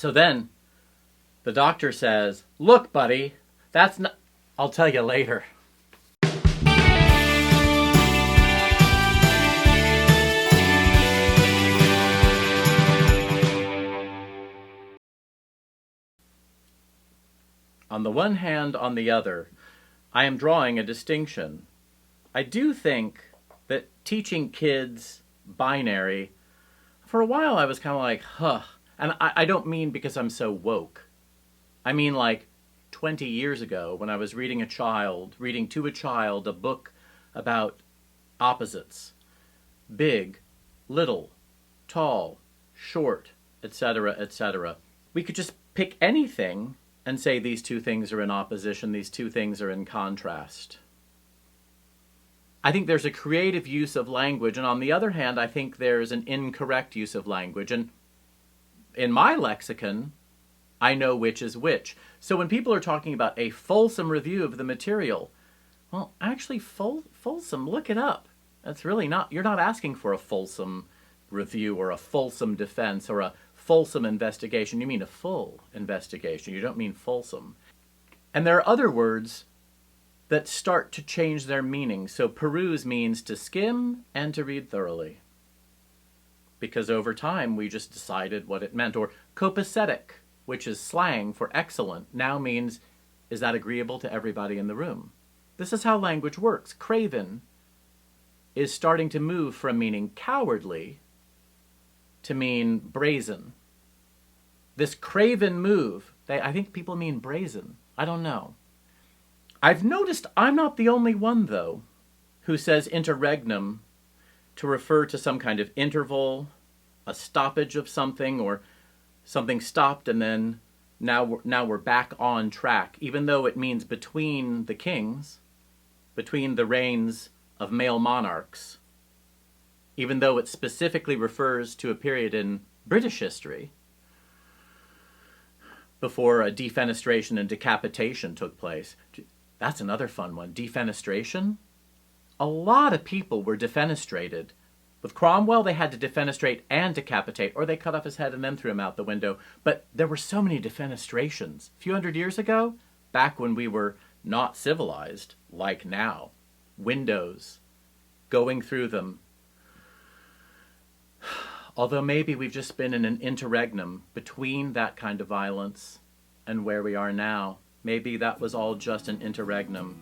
So then the doctor says, "Look, buddy, that's not..." I'll tell you later. On the one hand, on the other, I am drawing a distinction. I do think that teaching kids binary, for a while I was kind of like, huh. And I don't mean because I'm so woke. I mean like 20 years ago when I was reading to a child a book about opposites. Big, little, tall, short, etc., etc. We could just pick anything and say these two things are in opposition, these two things are in contrast. I think there's a creative use of language, and on the other hand, I think there's an incorrect use of language. And in my lexicon, I know which is which. So when people are talking about a fulsome review of the material, well, actually, fulsome, look it up. That's really not, you're not asking for a fulsome review or a fulsome defense or a fulsome investigation. You mean a full investigation. You don't mean fulsome. And there are other words that start to change their meaning. So peruse means to skim and to read thoroughly, because over time we just decided what it meant. Or copacetic, which is slang for excellent, now means, is that agreeable to everybody in the room? This is how language works. Craven is starting to move from meaning cowardly to mean brazen. This craven move, I think people mean brazen. I don't know. I've noticed I'm not the only one, though, who says interregnum to refer to some kind of interval, a stoppage of something, or something stopped and then now we're back on track, even though it means between the kings, between the reigns of male monarchs, even though it specifically refers to a period in British history before a defenestration and decapitation took place. That's another fun one. Defenestration? A lot of people were defenestrated. With Cromwell, they had to defenestrate and decapitate, or they cut off his head and then threw him out the window. But there were so many defenestrations. A few hundred years ago, back when we were not civilized, like now, windows, going through them. Although maybe we've just been in an interregnum between that kind of violence and where we are now. Maybe that was all just an interregnum.